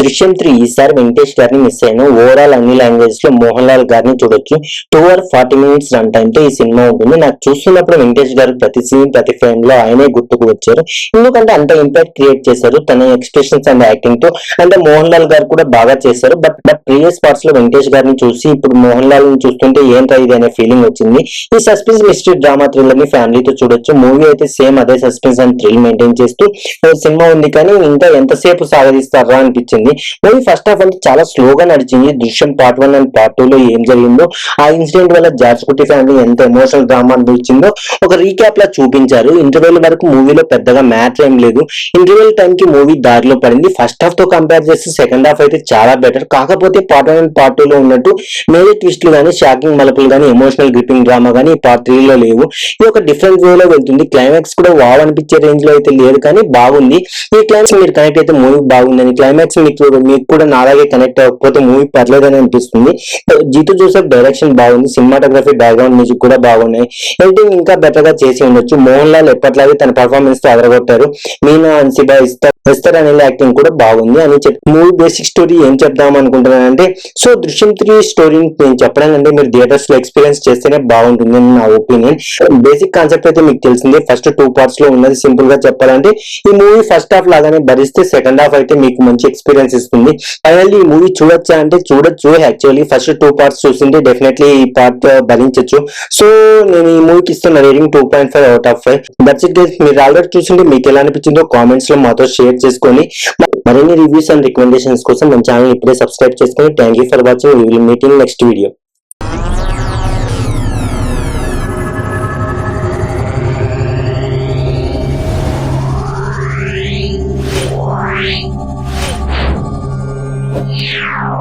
దృశ్యం 3 ఈసారి వెంకటేష్ గారిని మిస్ అయ్యాను. ఓవరాల్ అన్ని లాంగ్వేజెస్ లో మోహన్ లాల్ గారిని చూడొచ్చు. 2 hours 40 minutes రన్ టైమ్ తో ఈ సినిమా ఉంటుంది. నాకు చూస్తున్నప్పుడు వెంకటేష్ గారు ప్రతి సీన్ ప్రతి ఫ్రేమ్ లో ఆయనే గుర్తుకు వచ్చారు. ఎందుకంటే అంత ఇంపాక్ట్ క్రియేట్ చేశారు తన ఎక్స్ప్రెషన్స్ అండ్ యాక్టింగ్ తో. అంటే మోహన్ లాల్ గారు కూడా బాగా చేశారు. బట్ ప్రీవియస్ పార్ట్స్ లో వెంకటేష్ గారిని చూసి ఇప్పుడు మోహన్ లాల్ ని చూస్తుంటే ఏంటో ఇది అనే ఫీలింగ్ వచ్చింది. ఈ సస్పెన్స్ మిస్టరీ డ్రామా థ్రిల్లర్ ని ఫ్యామిలీతో చూడొచ్చు. మూవీ అయితే సేమ్ అదే సస్పెన్స్ అండ్ థ్రిల్ మెయింటైన్ చేస్తూ సినిమా ఉంది. కానీ ఇంకా ఎంతసేపు సాగదీస్తారా అనిపించింది. మూవీ ఫస్ట్ హాఫ్ అంటే చాలా స్లోగా నడిచింది. దృశ్యం పార్ట్ 1 అండ్ పార్ట్ 2 లో ఏం జరిగిందో, ఆ ఇన్సిడెంట్ వల్ల జార్జ్ కుట్టి ఫ్యామిలీ ఎంత ఎమోషనల్ డ్రామా అనిపించిందో ఒక రీక్యాప్ లా చూపించారు. ఇంటర్వెల్ వరకు మూవీలో పెద్దగా మ్యాటర్ ఏం లేదు. ఇంటర్వెల్ టైం కి మూవీ దారిలో పడింది. ఫస్ట్ హాఫ్ తో కంపేర్ చేస్తే సెకండ్ హాఫ్ అయితే చాలా బెటర్. కాకపోతే పార్ట్ 1 అండ్ పార్ట్ 2 లో ఉన్నట్టు మేజర్ ట్విస్ట్లు కానీ, షాకింగ్ మలుపులు కానీ, ఎమోషనల్ గ్రిప్పింగ్ డ్రామా కానీ పార్ట్ 3 లో లేవు. ఇది ఒక డిఫరెంట్ వే లో వెళ్తుంది. క్లైమాక్స్ కూడా వావ్ అనిపించే రేంజ్ లో అయితే లేదు, కానీ బాగుంది. ఈ క్లైమాక్స్ మీరు కనెక్ట్ అయితే మూవీ బాగుందని, క్లైమాక్స్ మీకు కూడా నాలాగే కనెక్ట్ అవ్వకపోతే మూవీ పర్లేదని అనిపిస్తుంది. జీతూ జోసెఫ్ డైరెక్షన్ బాగుంది. సినిమాటోగ్రఫీ, బ్యాక్గ్రౌండ్ మ్యూజిక్ కూడా బాగున్నాయి. ఎడిటింగ్ ఇంకా బెటర్ గా చేసి ఉండొచ్చు. మోహన్ లాల్ ఎప్పట్లాగే తన పర్ఫార్మెన్స్ తో అదరగొట్టారు. మీనా, అన్సిబా, ఎస్తర్ అనే యాక్టింగ్ కూడా బాగుంది అని చెప్పి మూవీ బేసిక్ స్టోరీ ఏం చెప్దాం అనుకుంటున్నానంటే, సో దృశ్యం 3 స్టోరీని నేను చెప్పడం అంటే మీరు థియేటర్స్ లో ఎక్స్పీరియన్స్ చేస్తేనే బాగుంటుంది అని నా ఒపీనియన్. బేసిక్ కాన్సెప్ట్ అయితే మీకు తెలిసిందే. ఫస్ట్ 2 parts లో ఉన్నది. సింపుల్ గా చెప్పాలంటే ఈ మూవీ ఫస్ట్ హాఫ్ లాగానే భరిస్తే సెకండ్ హాఫ్ అయితే మీకు మంచి ఎక్స్పీరియన్స్ ఇస్తుంది. ఫైనల్లీ ఈ మూవీ చూడొచ్చా అంటే చూడొచ్చు. యాక్చువల్లీ ఫస్ట్ 2 parts చూసింటే డెఫినెట్లీ ఈ పార్ట్ భరించచ్చు. సో నేను ఈ మూవీకి ఇస్తున్న rating 2.5 out of 5. That's it guys. మీరు ఆల్రెడీ చూసింటే మీకు ఎలా అనిపించిందో కామెంట్స్ లో మాతో షేర్ చేసుకొని, మరిన్ని రివ్యూస్ అండ్ రికమెండేషన్స్ కోసం మన ఛానల్ ఇప్పుడే సబ్స్క్రైబ్ చేసుకొని. Thank you for watching. We will meet in next video. Yeah.